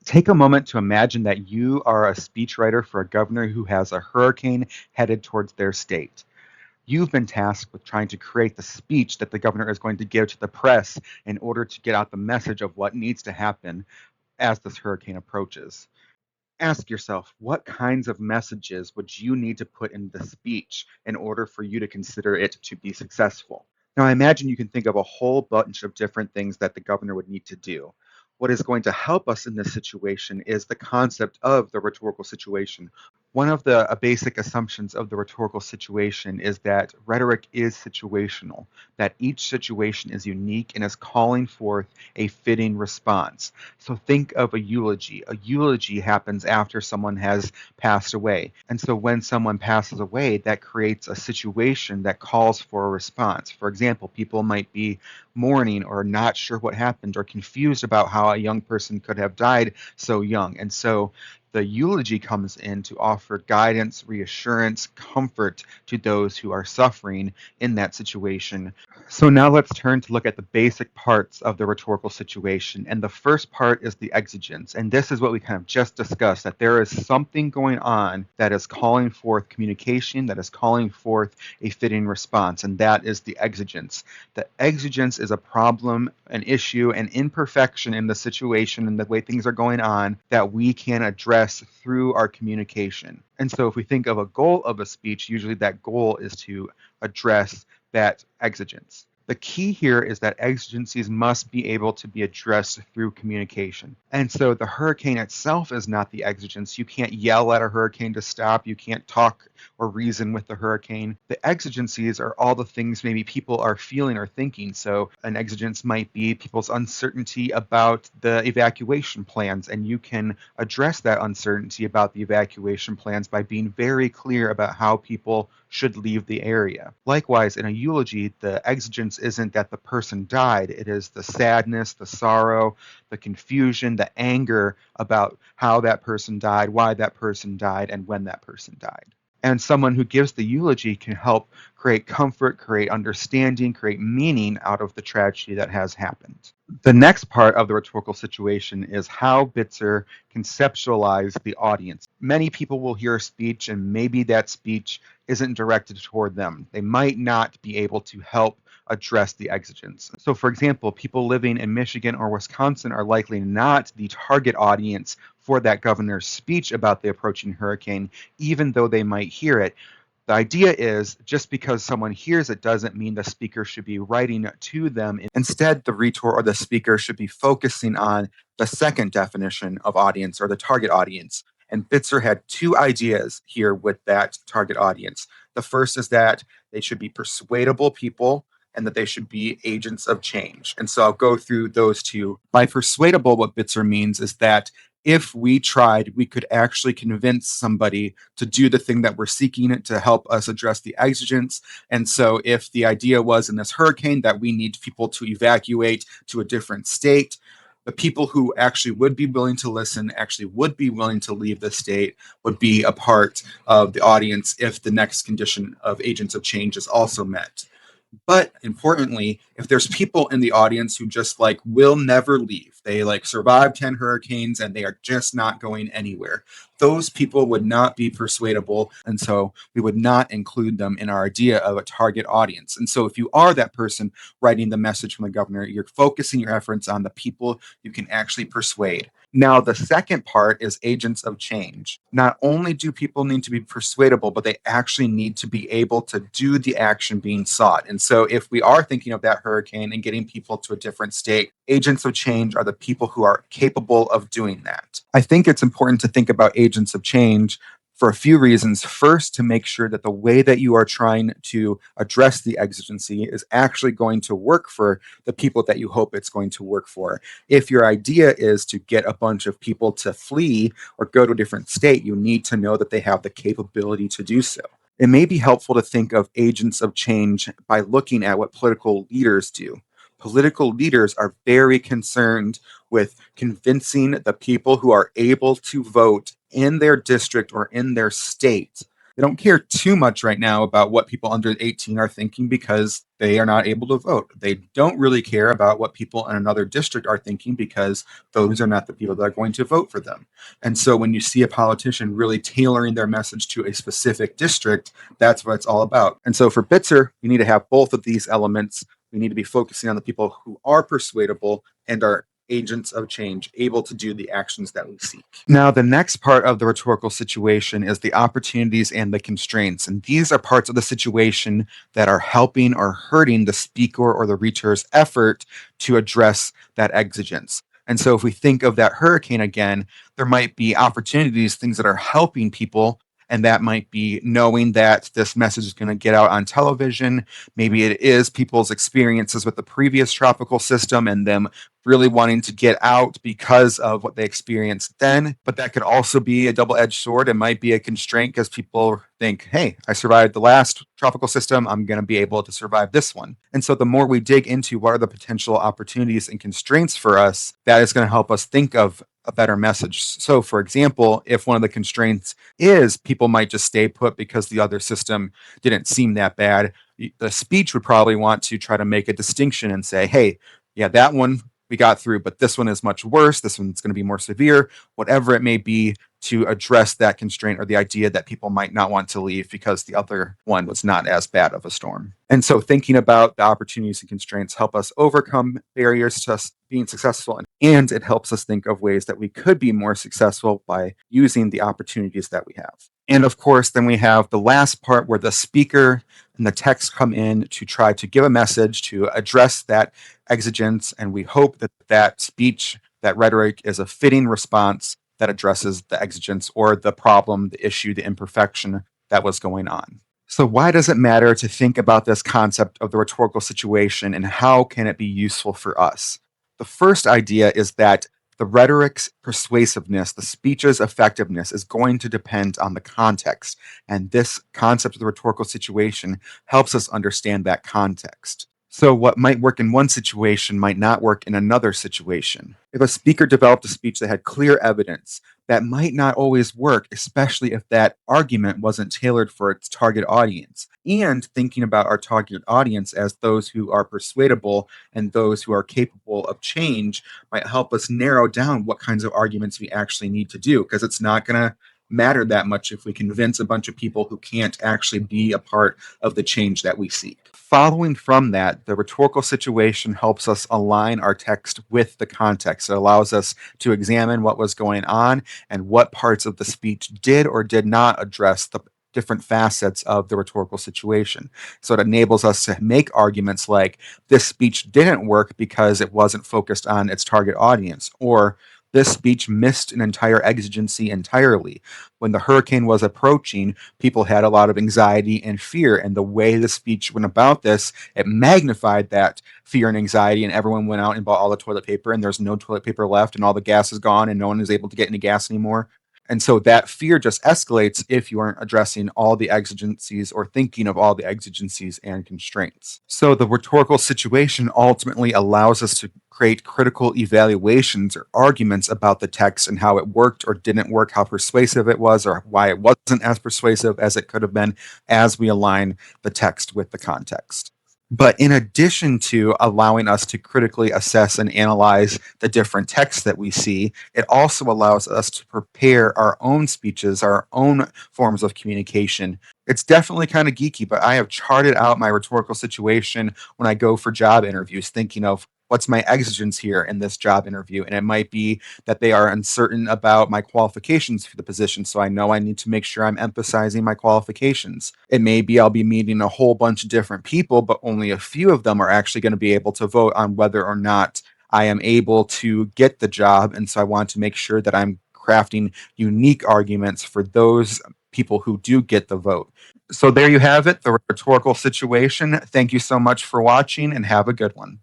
Take a moment to imagine that you are a speechwriter for a governor who has a hurricane headed towards their state. You've been tasked with trying to create the speech that the governor is going to give to the press in order to get out the message of what needs to happen as this hurricane approaches. Ask yourself, what kinds of messages would you need to put in the speech in order for you to consider it to be successful? Now, I imagine you can think of a whole bunch of different things that the governor would need to do. What is going to help us in this situation is the concept of the rhetorical situation. One of the basic assumptions of the rhetorical situation is that rhetoric is situational, that each situation is unique and is calling forth a fitting response. So think of a eulogy. A eulogy happens after someone has passed away. And so when someone passes away, that creates a situation that calls for a response. For example, people might be mourning or not sure what happened or confused about how a young person could have died so young. And so the eulogy comes in to offer guidance, reassurance, comfort to those who are suffering in that situation. So now let's turn to look at the basic parts of the rhetorical situation. And the first part is the exigence. And this is what we kind of just discussed, that there is something going on that is calling forth communication, that is calling forth a fitting response, and that is the exigence. The exigence is a problem, an issue, an imperfection in the situation and the way things are going on that we can address through our communication. And so if we think of a goal of a speech, usually that goal is to address that exigence. The key here is that exigencies must be able to be addressed through communication. And so the hurricane itself is not the exigence. You can't yell at a hurricane to stop. You can't talk or reason with the hurricane. The exigencies are all the things maybe people are feeling or thinking. So an exigence might be people's uncertainty about the evacuation plans, and you can address that uncertainty about the evacuation plans by being very clear about how people should leave the area. Likewise, in a eulogy, the exigence isn't that the person died, it is the sadness, the sorrow, the confusion, the anger about how that person died, why that person died, and when that person died. And someone who gives the eulogy can help create comfort, create understanding, create meaning out of the tragedy that has happened. The next part of the rhetorical situation is how Bitzer conceptualized the audience. Many people will hear a speech, and maybe that speech isn't directed toward them. They might not be able to help address the exigence. So, for example, people living in Michigan or Wisconsin are likely not the target audience for that governor's speech about the approaching hurricane, even though they might hear it. The idea is just because someone hears it doesn't mean the speaker should be writing to them. Instead, the rhetor or the speaker should be focusing on the second definition of audience or the target audience. And Bitzer had two ideas here with that target audience. The first is that they should be persuadable people and that they should be agents of change. And so I'll go through those two. By persuadable, what Bitzer means is that if we tried, we could actually convince somebody to do the thing that we're seeking to help us address the exigence. And so, if the idea was in this hurricane that we need people to evacuate to a different state, the people who actually would be willing to listen, actually would be willing to leave the state, would be a part of the audience if the next condition of agents of change is also met. But importantly, if there's people in the audience who just like will never leave, they like survive 10 hurricanes and they are just not going anywhere, those people would not be persuadable. And so we would not include them in our idea of a target audience. And so if you are that person writing the message from the governor, you're focusing your efforts on the people you can actually persuade. Now, the second part is agents of change. Not only do people need to be persuadable, but they actually need to be able to do the action being sought. And so, if we are thinking of that hurricane and getting people to a different state, agents of change are the people who are capable of doing that. I think it's important to think about agents of change for a few reasons. First, to make sure that the way that you are trying to address the exigency is actually going to work for the people that you hope it's going to work for. If your idea is to get a bunch of people to flee or go to a different state, you need to know that they have the capability to do so. It may be helpful to think of agents of change by looking at what political leaders do. Political leaders are very concerned with convincing the people who are able to vote in their district or in their state They don't care too much right now about what people under 18 are thinking because they are not able to vote. They don't really care about what people in another district are thinking because those are not the people that are going to vote for them. And so when you see a politician really tailoring their message to a specific district, that's what it's all about. And so for Bitzer, we need to have both of these elements. We need to be focusing on the people who are persuadable and are agents of change, able to do the actions that we seek. Now, the next part of the rhetorical situation is the opportunities and the constraints. And these are parts of the situation that are helping or hurting the speaker or the rhetor's effort to address that exigence. And so, if we think of that hurricane again, there might be opportunities, things that are helping people. And that might be knowing that this message is going to get out on television. Maybe it is people's experiences with the previous tropical system and them really wanting to get out because of what they experienced then. But that could also be a double edged sword. It might be a constraint because people think, hey, I survived the last tropical system. I'm going to be able to survive this one. And so the more we dig into what are the potential opportunities and constraints for us, that is going to help us think of a better message. So, for example, if one of the constraints is people might just stay put because the other system didn't seem that bad, the speech would probably want to try to make a distinction and say, hey, yeah, that one we got through, but this one is much worse. This one's going to be more severe, whatever it may be, to address that constraint or the idea that people might not want to leave because the other one was not as bad of a storm. And so thinking about the opportunities and constraints help us overcome barriers to us being successful. And it helps us think of ways that we could be more successful by using the opportunities that we have. And of course, then we have the last part where the speaker and the text come in to try to give a message to address that exigence. And we hope that that speech, that rhetoric is a fitting response that addresses the exigence or the problem, the issue, the imperfection that was going on. So why does it matter to think about this concept of the rhetorical situation and how can it be useful for us? The first idea is that the rhetoric's persuasiveness, the speech's effectiveness is going to depend on the context. And this concept of the rhetorical situation helps us understand that context. So, what might work in one situation might not work in another situation. If a speaker developed a speech that had clear evidence, that might not always work, especially if that argument wasn't tailored for its target audience. And thinking about our target audience as those who are persuadable and those who are capable of change might help us narrow down what kinds of arguments we actually need to do, because it's not going to matter that much if we convince a bunch of people who can't actually be a part of the change that we seek. Following from that, the rhetorical situation helps us align our text with the context. It allows us to examine what was going on and what parts of the speech did or did not address the different facets of the rhetorical situation. So it enables us to make arguments like this speech didn't work because it wasn't focused on its target audience, or this speech missed an entire exigency entirely. When the hurricane was approaching, people had a lot of anxiety and fear. And the way the speech went about this, it magnified that fear and anxiety. And everyone went out and bought all the toilet paper, and there's no toilet paper left, and all the gas is gone, and no one is able to get any gas anymore. And so that fear just escalates if you aren't addressing all the exigencies or thinking of all the exigencies and constraints. So the rhetorical situation ultimately allows us to create critical evaluations or arguments about the text and how it worked or didn't work, how persuasive it was, or why it wasn't as persuasive as it could have been as we align the text with the context. But in addition to allowing us to critically assess and analyze the different texts that we see, it also allows us to prepare our own speeches, our own forms of communication. It's definitely kind of geeky, but I have charted out my rhetorical situation when I go for job interviews, thinking of what's my exigence here in this job interview. And it might be that they are uncertain about my qualifications for the position. So I know I need to make sure I'm emphasizing my qualifications. It may be I'll be meeting a whole bunch of different people, but only a few of them are actually going to be able to vote on whether or not I am able to get the job. And so I want to make sure that I'm crafting unique arguments for those people who do get the vote. So there you have it, the rhetorical situation. Thank you so much for watching and have a good one.